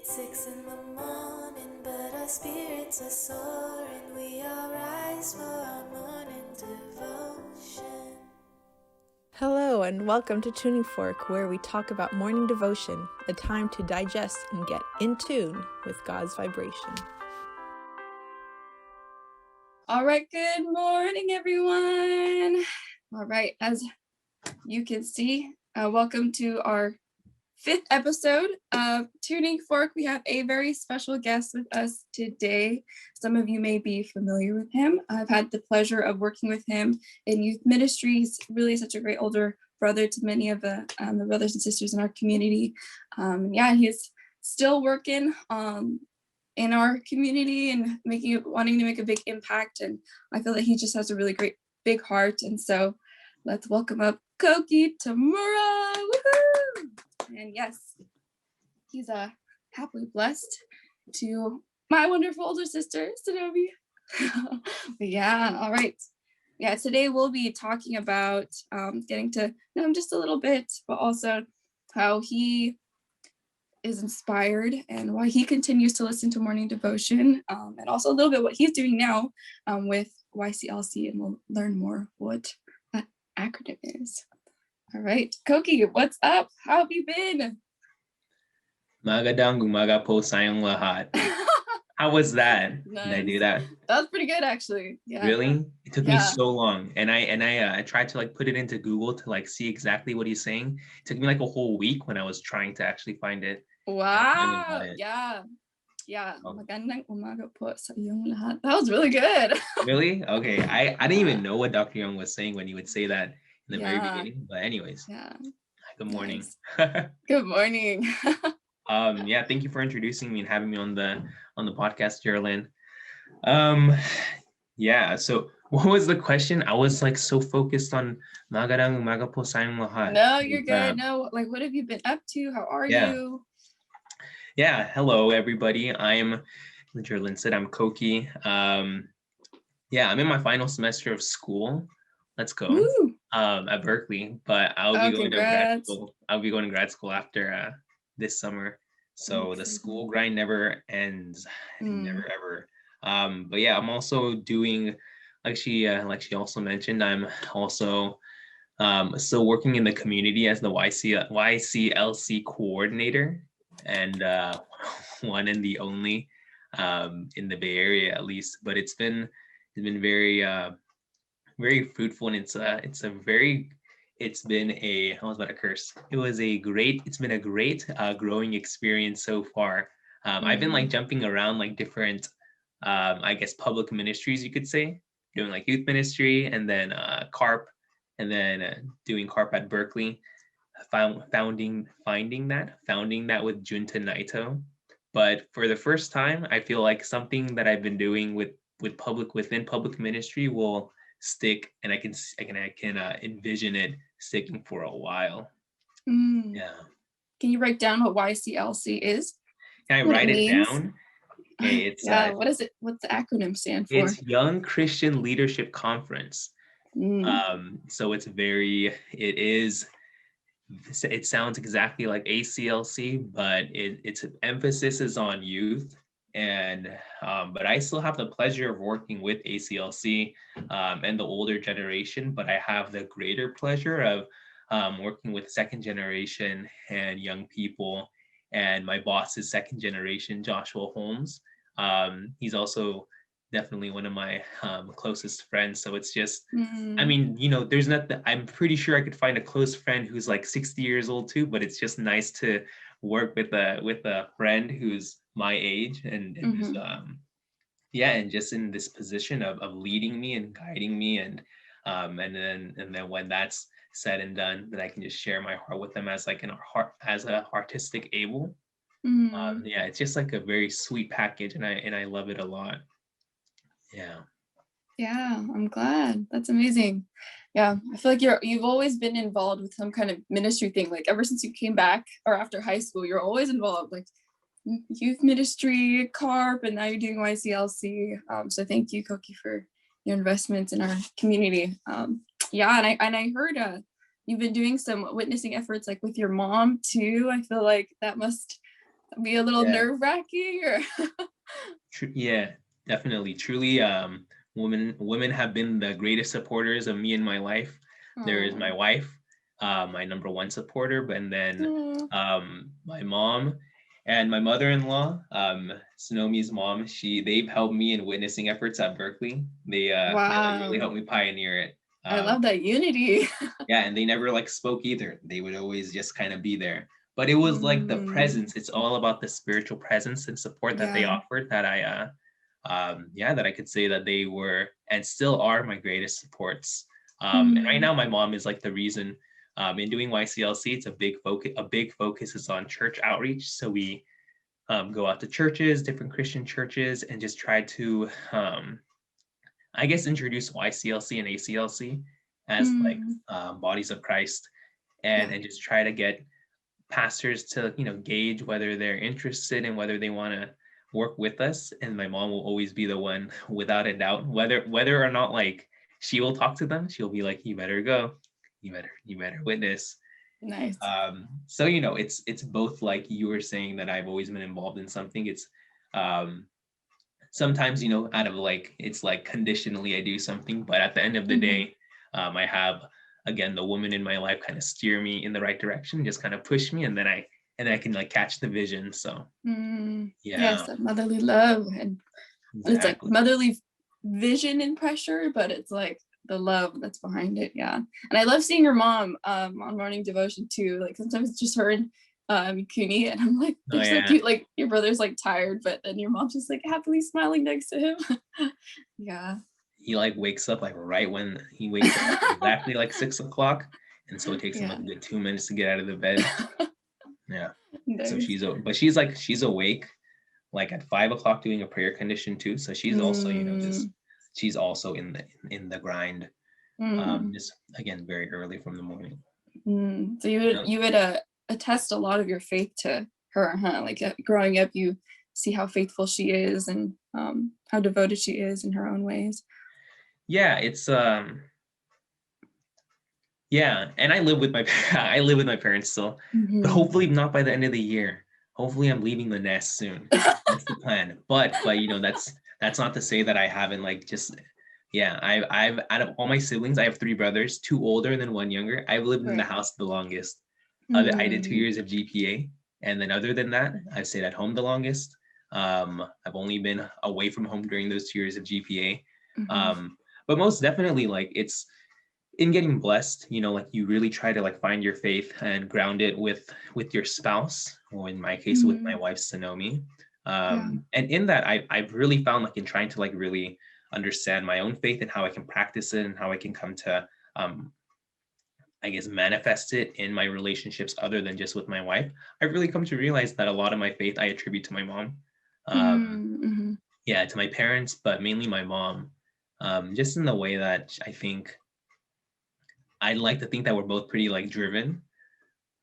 It's 6 in the morning, but our spirits are soaring. We all rise for our morning devotion. Hello and welcome to Tuning Fork, where we talk about morning devotion, a time to digest and get in tune with God's vibration. All right, good morning, everyone. All right, as you can see, welcome to our 5th episode of Tuning Fork. We have a very special guest with us today. Some of you may be familiar with him. I've had the pleasure of working with him in youth ministries, really such a great older brother to many of the brothers and sisters in our community. He's still working in our community and wanting to make a big impact. And I feel that he just has a really great big heart. And so let's welcome up Kouki Tamura. Woohoo! And yes, he's happily blessed to my wonderful older sister, Sonobi. But yeah, all right. Yeah, today we'll be talking about getting to know him just a little bit, but also how he is inspired and why he continues to listen to morning devotion, and also a little bit what he's doing now with YCLC, and we'll learn more what that acronym is. All right, Kouki, what's up? How have you been? Magandang umaga po sayong lahat. How was that? Nice. Did I do that? That was pretty good, actually. Yeah. Really? It took me so long, and I tried to put it into Google to see exactly what he's saying. It took me a whole week when I was trying to actually find it. Wow. Yeah. Magandang umaga po sa iyong lahat. That was really good. Really? Okay. I didn't even know what Dr. Yong was saying when he would say that in the very beginning. But anyways. Yeah. Good morning. Nice. Good morning. Thank you for introducing me and having me on the podcast, Geraldine. So what was the question? I was so focused on magandang umaga po sayong lahat. No, you're good. No, what have you been up to? How are you? Yeah, hello everybody. I'm Geraldine said I'm Kouki. I'm in my final semester of school. Let's go. Woo! At Berkeley, but I'll be going to grad school. I'll be going to grad school after this summer. So the school grind never ends, never ever. But yeah, I'm also doing, like she also mentioned, I'm also still working in the community as the YCLC coordinator, and one and the only in the Bay Area, at least. But it's been very very fruitful, and it's been a great growing experience so far. I've been jumping around different I guess public ministries, you could say, doing youth ministry, and then CARP, and then doing CARP at Berkeley, founding that with Junta Naito. But for the first time, I feel like something that I've been doing within public ministry will stick, and I can envision it sticking for a while. Yeah. Can you write down what YCLC is? Can I write it down? Okay, it's what is it? What's the acronym stand for? It's Young Christian Leadership Conference. So it sounds exactly like ACLC, but its emphasis is on youth. And but I still have the pleasure of working with ACLC and the older generation, but I have the greater pleasure of working with second generation and young people. And my boss is second generation, Joshua Holmes. He's also definitely one of my closest friends. So it's just, there's nothing, I'm pretty sure I could find a close friend who's 60 years old too, but it's just nice to work with a friend who's my age, and just, and just in this position of leading me and guiding me, and then when that's said and done, that I can just share my heart with them as as a artistic able. It's just a very sweet package, and I love it a lot. Yeah, I'm glad. That's amazing. Yeah, I feel like you've always been involved with some kind of ministry thing. Ever since you came back or after high school, you're always involved, youth ministry, CARP, and now you're doing YCLC. So thank you, Kouki, for your investments in our community. And I heard you've been doing some witnessing efforts with your mom too. I feel like that must be a little Yeah. nerve-wracking or Yeah, definitely. Truly, women have been the greatest supporters of me in my life. There is my wife, my number one supporter, but and then my mom and my mother-in-law, Sonomi's mom. They've helped me in witnessing efforts at Berkeley. They like really wow. helped me pioneer it. I love that unity. Yeah, and they never like spoke either. They would always just kind of be there. But it was like the presence. It's all about the spiritual presence and support that they Yeah. offered that that I could say that they were and still are my greatest supports. And right now my mom is like the reason in doing YCLC, it's a big focus. A big focus is on church outreach. So we go out to churches, different Christian churches, and just try to I guess introduce YCLC and ACLC as like bodies of Christ, and just try to get pastors to gauge whether they're interested and whether they want to work with us. And my mom will always be the one, without a doubt, whether or not like she will talk to them, she'll be like, you better go, you better witness. Nice. So it's both, like you were saying, that I've always been involved in something. It's sometimes out of like, it's like conditionally I do something, but at the end of the day, I have again the woman in my life kind of steer me in the right direction, just kind of push me, and then I can like catch the vision. So yes, that motherly love, and it's like motherly vision and pressure, but it's like the love that's behind it. Yeah. And I love seeing your mom on morning devotion too. Like sometimes it's just her and Kouki, and I'm like, they're so cute. Like your brother's like tired, but then your mom's just like happily smiling next to him. Yeah. He like wakes up like right when he wakes up exactly like 6 o'clock. And so it takes him like a good 2 minutes to get out of the bed. Yeah. Nice. So she's awake like at 5 o'clock doing a prayer condition too. So she's also, she's also in the grind. Just again, very early from the morning. So you would attest a lot of your faith to her, huh? Like growing up, you see how faithful she is and how devoted she is in her own ways. Yeah, it's and I live with my parents still, but hopefully not by the end of the year. Hopefully I'm leaving the nest soon. That's the plan. But that's not to say that I haven't like just I've out of all my siblings, I have 3 brothers, 2 older and then 1 younger. I've lived in the house the longest. I did 2 years of GPA, and then other than that, I've stayed at home the longest. I've only been away from home during those 2 years of GPA. But most definitely, like, it's in getting blessed, like you really try to like find your faith and ground it with your spouse, or in my case with my wife Sonomi. And in that I've really found, like, in trying to like really understand my own faith and how I can practice it and how I can come to I guess manifest it in my relationships other than just with my wife. I've really come to realize that a lot of my faith I attribute to my mom. To my parents, but mainly my mom. Just in the way that I think I'd like to think that we're both pretty like driven,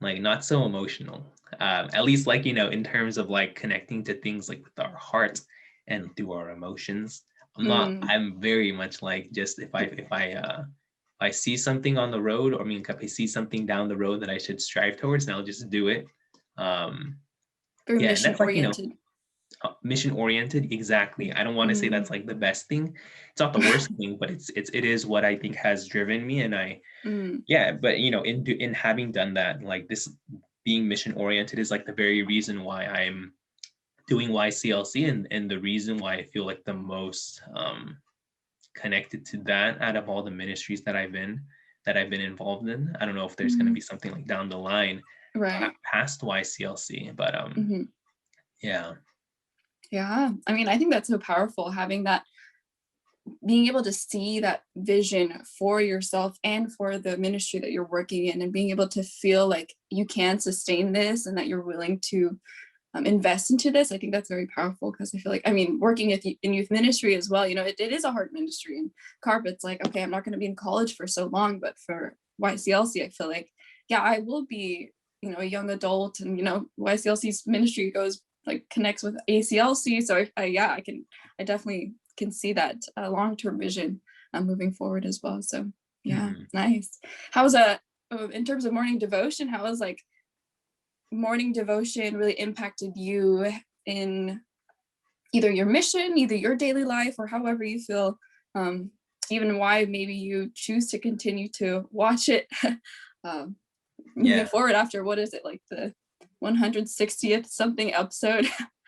like not so emotional. At least like, in terms of like connecting to things like with our hearts and through our emotions. I'm very much like, just if I see something on the road, or if I see something down the road that I should strive towards, then I'll just do it. Very mission oriented. Mission oriented, exactly. I don't want to say that's like the best thing. It's not the worst thing, but it is what I think has driven me. And but in having done that, like, this being mission oriented is like the very reason why I'm doing YCLC, and the reason why I feel like the most connected to that out of all the ministries that I've been involved in. I don't know if there's going to be something like down the line past YCLC, but Yeah, I mean, I think that's so powerful, having that, being able to see that vision for yourself and for the ministry that you're working in, and being able to feel like you can sustain this and that you're willing to invest into this. I think that's very powerful, because I feel like, working in youth ministry as well, it is a hard ministry. And Carpet's like, okay, I'm not going to be in college for so long, but for YCLC, I feel like, I will be, a young adult, and, YCLC's ministry connects with ACLC. So I definitely can see that long-term vision moving forward as well. So nice. How's in terms of morning devotion, how is like morning devotion really impacted you in either your mission, either your daily life, or however you feel, even why maybe you choose to continue to watch it moving forward after, what is it, like the 160th something episode?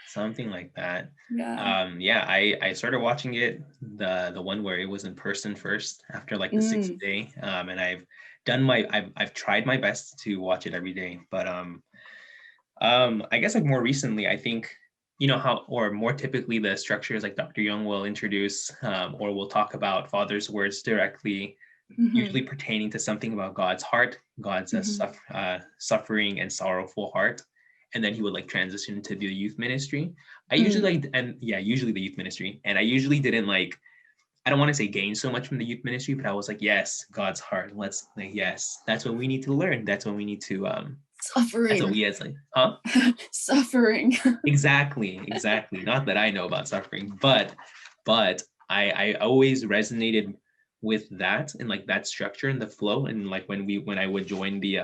Something like that. Yeah. I started watching it, the one where it was in person first after like the sixth day. And I've tried my best to watch it every day, but I guess like more recently, I think, you know how, or more typically the structure is like Dr. Yong will introduce, or we'll talk about Father's words directly, usually pertaining to something about God's heart, God's suffering and sorrowful heart. And then he would like transition to the youth ministry. I usually usually the youth ministry. And I usually didn't like, I don't want to say gain so much from the youth ministry, but I was like, yes, God's heart. Let's like, yes, that's what we need to learn. That's what we need to Suffering. That's what we as like, Suffering. Exactly. Not that I know about suffering, but I always resonated with that and like that structure and the flow. And like when I would join the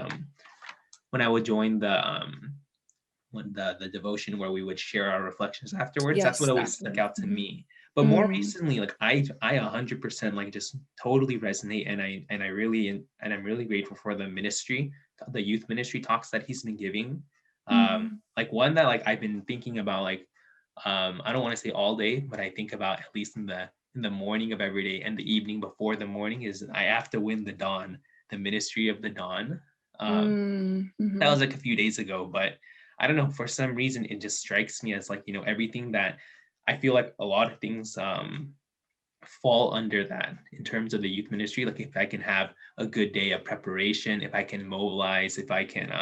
the devotion where we would share our reflections afterwards, that's what always stuck out to me. But more recently, like I 100% like just totally resonate, and I'm really grateful for the ministry, the youth ministry talks that he's been giving. Like one that like I've been thinking about, like I don't want to say all day, but I think about at least in the morning of every day and the evening before the morning, is I have to win the dawn, the ministry of the dawn. That was like a few days ago, but I don't know, for some reason it just strikes me as like, you know, everything that I feel like a lot of things fall under that in terms of the youth ministry. Like if I can have a good day of preparation, if I can mobilize, if I can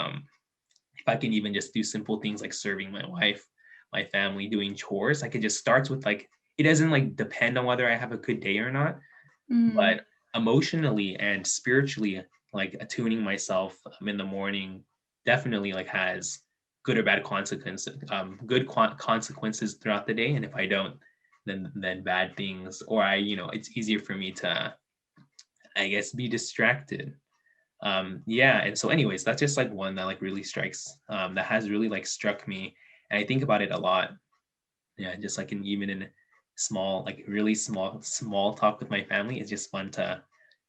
even just do simple things like serving my wife, my family, doing chores, like it just starts with like, it doesn't like depend on whether I have a good day or not, but emotionally and spiritually, like attuning myself in the morning definitely like has good or bad consequences, consequences throughout the day. And if I don't, then bad things, or it's easier for me to, I guess, be distracted. And so anyways, that's just like one that like really strikes, that has really like struck me. And I think about it a lot. Yeah, just like even in small, like really small talk with my family, it's just fun to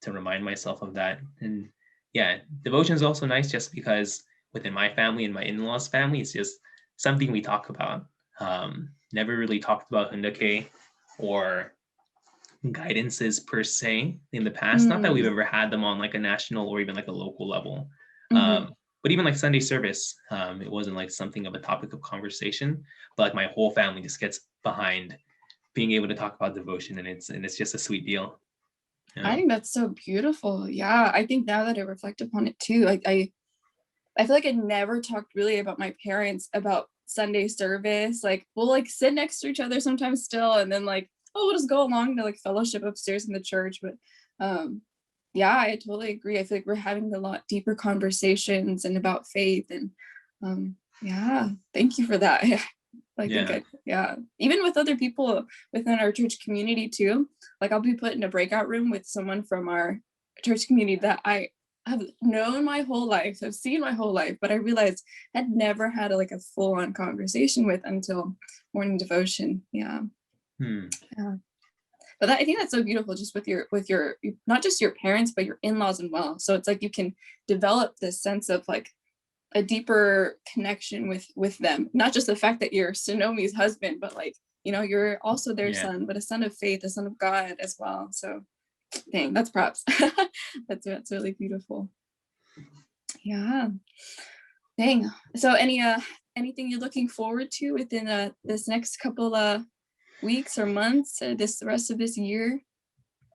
remind myself of that. And yeah, devotion is also nice just because within my family and my in-laws family, it's just something we talk about. Never really talked about Hundake or guidances per se in the past. Not that we've ever had them on like a national or even like a local level. But even like Sunday service, it wasn't like something of a topic of conversation, but like my whole family just gets behind being able to talk about devotion, and it's just a sweet deal. Yeah. I think that's so beautiful. Yeah, I think now that I reflect upon it too, like I feel like I never talked really about my parents about Sunday service. Like we'll like sit next to each other sometimes still, and then like, oh, we'll just go along to like fellowship upstairs in the church. But yeah, I totally agree. I feel like we're having a lot deeper conversations and about faith, and yeah, thank you for that. Even with other people within our church community too. Like I'll be put in a breakout room with someone from our church community that I have known my whole life, I've seen my whole life, but I realized I'd never had a full-on conversation with until morning devotion. Yeah. But I think that's so beautiful, just with your not just your parents, but your in-laws as well. So it's like you can develop this sense of like a deeper connection with them, not just the fact that you're Sonomi's husband, but like, you're also their son, but a son of faith, a son of God as well. So dang, that's props. that's really beautiful. Yeah. Dang. So anything you're looking forward to within this next couple weeks or months, the rest of this year?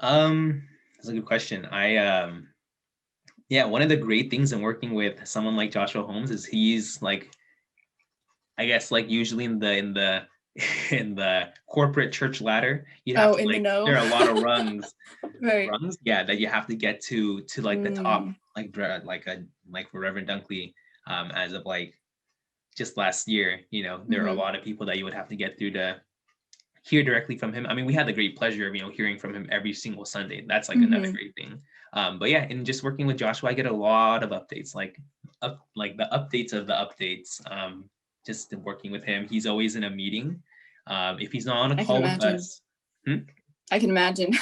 That's a good question. One of the great things in working with someone like Joshua Holmes is he's like, I guess like usually in the corporate church ladder, you have to like, there are a lot of rungs, right. That you have to get to like the top, like for Reverend Dunkley, as of like just last year, there are a lot of people that you would have to get through to hear directly from him. I mean, we had the great pleasure of, hearing from him every single Sunday. That's like another great thing. But yeah, and just working with Joshua, I get a lot of updates, like the updates of the updates. Just working with him, he's always in a meeting. If he's not on a call with us, I can imagine.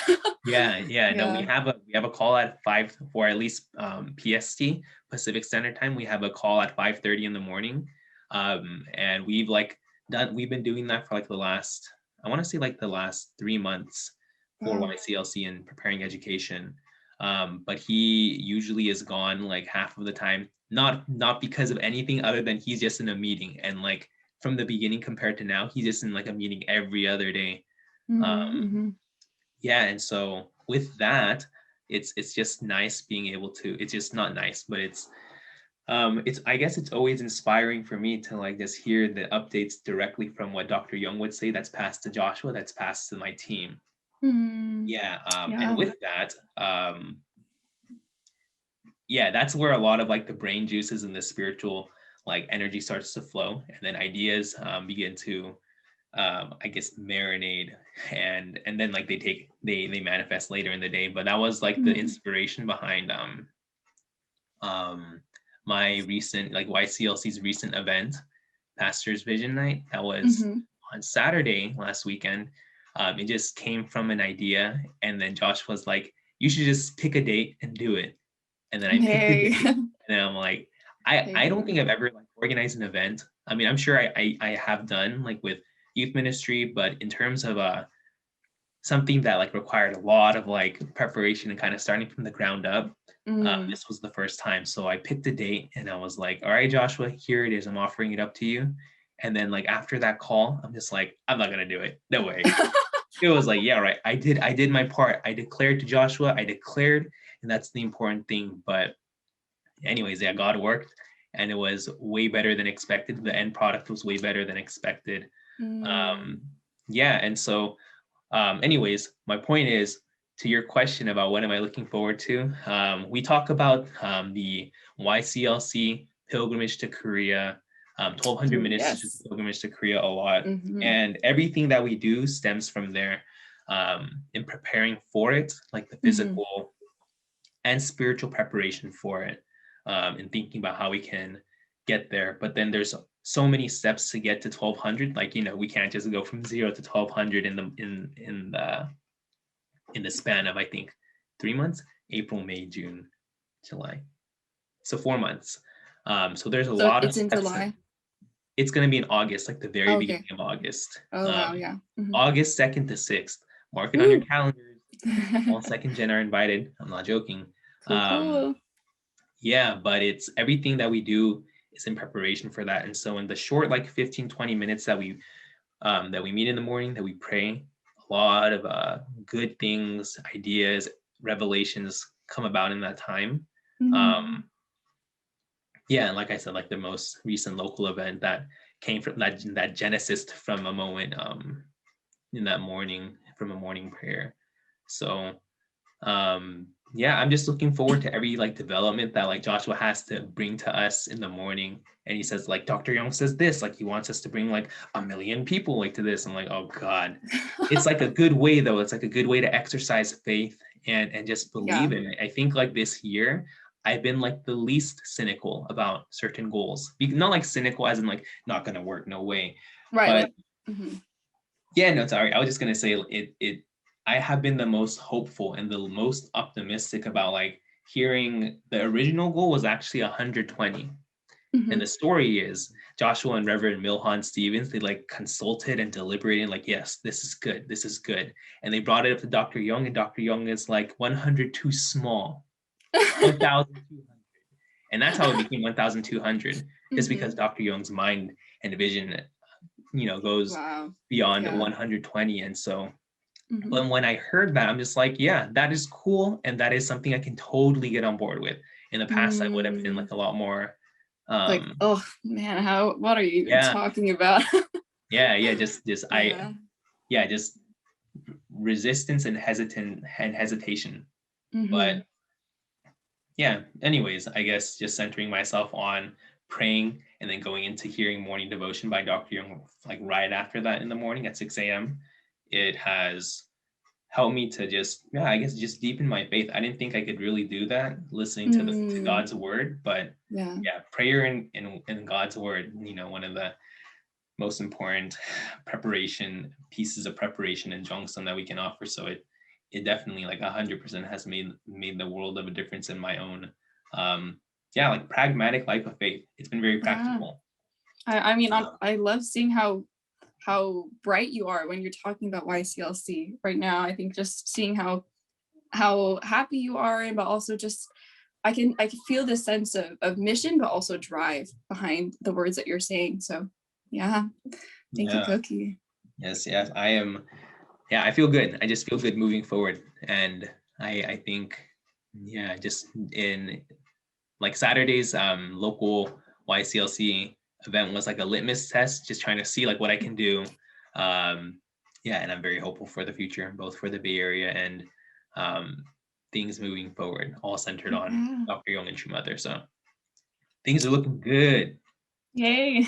No, we have a call at 5, for at least PST, Pacific Standard Time. We have a call at 5:30 in the morning, and we've been doing that for like the last 3 months for YCLC and preparing education. But he usually is gone like half of the time, not because of anything other than he's just in a meeting, and like from the beginning compared to now, he's just in like a meeting every other day. Yeah, and so with that, it's just nice being able to, it's just not nice, but it's I guess it's always inspiring for me to like just hear the updates directly from what Dr. Yong would say, that's passed to Joshua, that's passed to my team. And with that, that's where a lot of like the brain juices and the spiritual like energy starts to flow, and then ideas begin to I guess marinate, and then like they manifest later in the day. But that was like the inspiration behind my recent, like YCLC's recent event, Pastor's Vision Night. That was on Saturday last weekend. It just came from an idea, and then Josh was like, you should just pick a date and do it. And then I picked a date, and then I'm like, I don't think I've ever like organized an event. I mean, I'm sure I have done like with youth ministry, but in terms of something that like required a lot of like preparation and kind of starting from the ground up, this was the first time. So I picked a date, and I was like, all right, Joshua, here it is, I'm offering it up to you. And then like after that call, I'm just like, I'm not gonna do it, no way. It was like, yeah, right, I did my part. I declared to Joshua, and that's the important thing. But anyways, yeah, God worked, and it was way better than expected. The end product was way better than expected. And so anyways, my point is, to your question about what am I looking forward to, we talk about the YCLC pilgrimage to Korea, 1200 minutes pilgrimage to Korea a lot, and everything that we do stems from there, in preparing for it, like the physical and spiritual preparation for it, and thinking about how we can get there. But then there's so many steps to get to 1200. Like, we can't just go from 0 to 1200 in the span of, I think, 3 months: April, May, June, July. So 4 months. So there's a lot of steps. It's in July. It's going to be in August, like the very beginning of August. August 2nd to 6th. Mark it on your calendars. All second gen are invited. I'm not joking. Cool. Yeah, but it's everything that we do is in preparation for that. And so in the short, like 15-20 minutes that we meet in the morning, that we pray, a lot of good things, ideas, revelations come about in that time. And like I said, like the most recent local event that came from that genesis from a moment in that morning, from a morning prayer. So I'm just looking forward to every like development that like Joshua has to bring to us in the morning. And he says, like, Dr. Yong says this, like he wants us to bring like 1 million people like to this. I'm like, oh God. It's like a good way though. It's like a good way to exercise faith and just believe in it. I think like this year, I've been like the least cynical about certain goals. Not like cynical as in like not gonna work, no way. Right. But yeah, no, sorry. I was just gonna say I have been the most hopeful and the most optimistic about like hearing the original goal was actually 120. And the story is Joshua and Reverend Milhan Stevens, they like consulted and deliberated, like, yes, this is good. And they brought it up to Dr. Yong, and Dr. Yong is like 100 too small, 1,200. And that's how it became 1,200, just because Dr. Yong's mind and vision, goes beyond 120. And so but when I heard that, I'm just like, yeah, that is cool. And that is something I can totally get on board with. In the past, I would have been like a lot more like, oh man, what are you even talking about? Just resistance and hesitation. But yeah, anyways, I guess just centering myself on praying and then going into hearing morning devotion by Dr. Yong, like right after that in the morning at 6 a.m. it has helped me to just, I guess just deepen my faith. I didn't think I could really do that listening to God's word, but Yeah. prayer and God's word, one of the most important pieces of preparation and Jongsun that we can offer. So it definitely like 100% has made the world of a difference in my own, like pragmatic life of faith. It's been very practical. I mean, I love seeing how bright you are when you're talking about YCLC right now. I think just seeing how happy you are, but also just I can feel this sense of mission, but also drive behind the words that you're saying. So yeah, thank you, Kouki. Yes, I am. Yeah, I feel good. I just feel good moving forward, and I think just in like Saturday's local YCLC event was like a litmus test, just trying to see like what I can do. And I'm very hopeful for the future, both for the Bay Area and things moving forward, all centered on Dr. Yong and True Mother. So things are looking good. Yay.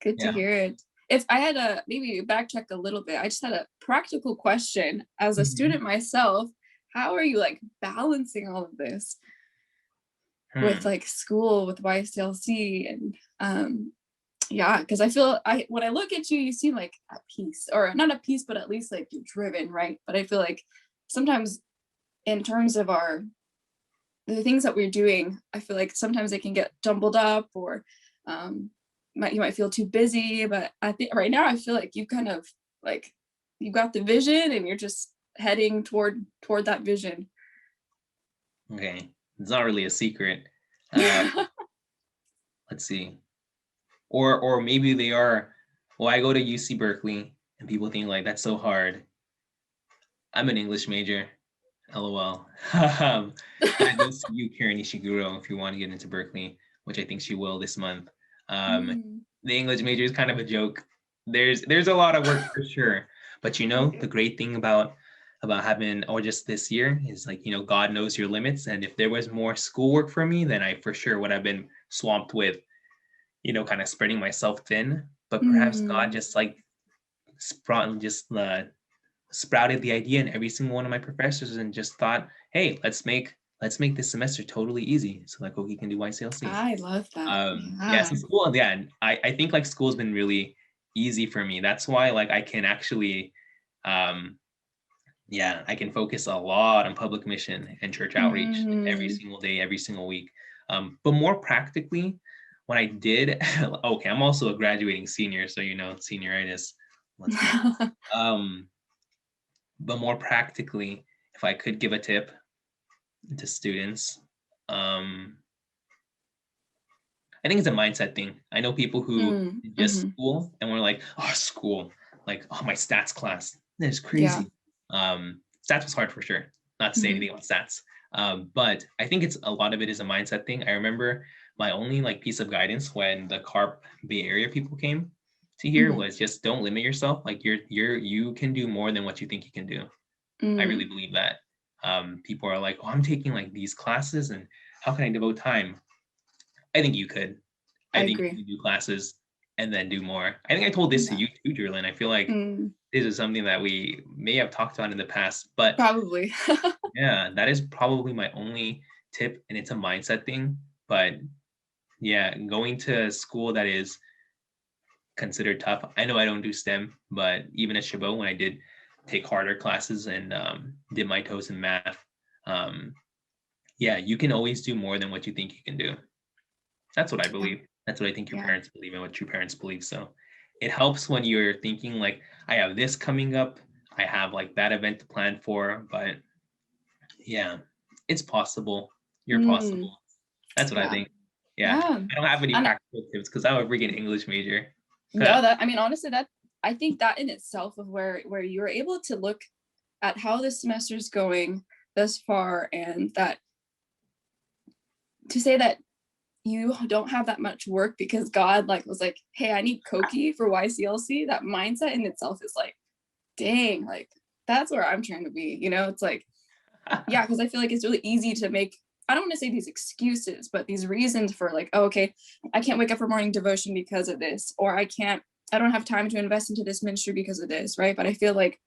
Good to hear it. If I had to maybe backtrack a little bit, I just had a practical question. As a student myself, how are you like balancing all of this with like school, with YCLC, and because I feel when I look at you, you seem like at peace, or not at peace, but at least like you're driven, right? But I feel like sometimes in terms of the things that we're doing, I feel like sometimes they can get jumbled up, or you might feel too busy. But I think right now I feel like you kind of like you got the vision and you're just heading toward that vision. Okay, it's not really a secret. Let's see, or maybe they are. Well, I go to UC Berkeley, and people think like that's so hard. I'm an English major. LOL. I go to you, Karen Ishiguro, if you want to get into Berkeley, which I think she will this month. The English major is kind of a joke. There's a lot of work for sure, but the great thing about having, or just this year, is like God knows your limits, and if there was more schoolwork for me, then I for sure would have been swamped with kind of spreading myself thin. But perhaps God just like sprouted the idea in every single one of my professors, and just thought, hey, let's make this semester totally easy so that Kouki can do YCLC. I love that. So school, I think like school's been really easy for me. That's why like I can actually I can focus a lot on public mission and church outreach every single day, every single week. But more practically, when I did, okay, I'm also a graduating senior, so senioritis. But more practically, if I could give a tip to students, I think it's a mindset thing. I know people who just school and we're like, oh, school, like, oh, my stats class, that is crazy. Stats was hard for sure. Not to say anything about stats, but I think a lot of it is a mindset thing. I remember my only like piece of guidance when the CARP Bay Area people came to here was just don't limit yourself. Like you can do more than what you think you can do. I really believe that. People are like, oh, I'm taking like these classes and how can I devote time? I think you could. I think agree. you can do classes and then do more. I think I told this to you too, Jerlyn. I feel like this is something that we may have talked about in the past, but probably. that is probably my only tip, and it's a mindset thing. But going to school that is considered tough. I know I don't do STEM, but even at Chabot, when I did take harder classes and did my toes in math, you can always do more than what you think you can do. That's what I believe. That's what I think your parents believe and what true parents believe. So it helps when you're thinking like, I have this coming up, I have like that event to plan for, but it's possible. You're possible. That's what I think. I don't have any practical tips because I'm a freaking English major. No, honestly, that I think that in itself of where you're able to look at how this semester is going thus far, and that to say that you don't have that much work because God like was like, hey, I need Kouki for YCLC. That mindset in itself is like, dang, like that's where I'm trying to be. It's like, because I feel like it's really easy to make, I don't want to say these excuses, but these reasons for like, oh, okay, I can't wake up for morning devotion because of this, or I can't I don't have time to invest into this ministry because of this, right? But I feel like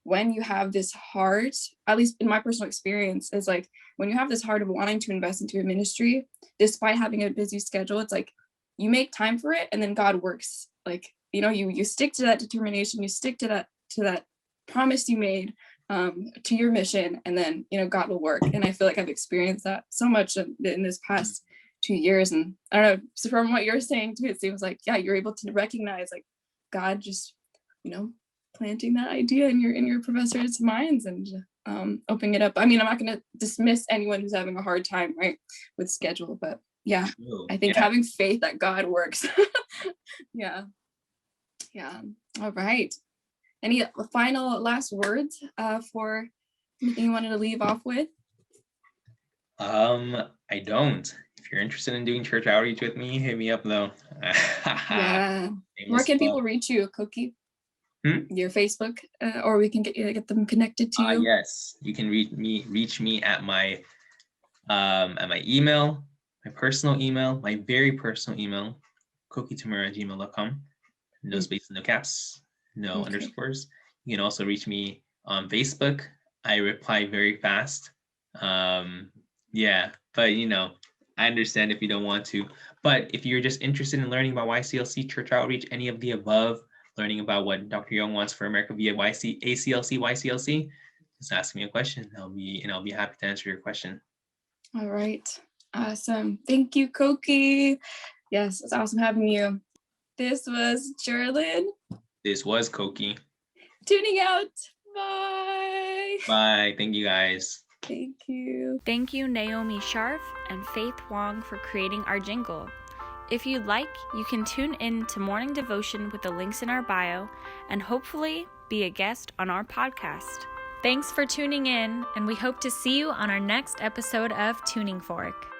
when you have this heart, at least in my personal experience, is like when you have this heart of wanting to invest into a ministry, despite having a busy schedule, it's like you make time for it, and then God works. Like, you know, you stick to that determination, you stick to that promise you made, to your mission, and then, you know, God will work. And I feel like I've experienced that so much in this past 2 years. And I don't know, so from what you're saying too, it seems like, yeah, you're able to recognize like God just, you know, planting that idea in your professors' minds and opening it up. I mean, I'm not going to dismiss anyone who's having a hard time, right, with schedule, but yeah, I think having faith that God works. Yeah. All right. Any final last words for anything you wanted to leave off with? I don't. If you're interested in doing church outreach with me, hit me up though. Yeah. Where can people reach you, Kouki? Your Facebook, or we can get them connected to you. Yes, you can reach me at my email, my personal email, my very personal email, koukitamura@gmail.com. No spaces, no caps, no underscores. You can also reach me on Facebook. I reply very fast. Yeah, but you know, I understand if you don't want to. But if you're just interested in learning about YCLC, church outreach, any of the above, learning about what Dr. Yong wants for America via ACLC, YCLC, just ask me a question. I'll be happy to answer your question. All right. Awesome. Thank you, Kouki. Yes, it's awesome having you. This was Jerlyn. This was Kouki. Tuning out. Bye. Bye. Thank you, guys. Thank you. Thank you, Naomi Sharf and Faith Wong, for creating our jingle. If you'd like, you can tune in to Morning Devotion with the links in our bio and hopefully be a guest on our podcast. Thanks for tuning in, and we hope to see you on our next episode of Tuning Fork.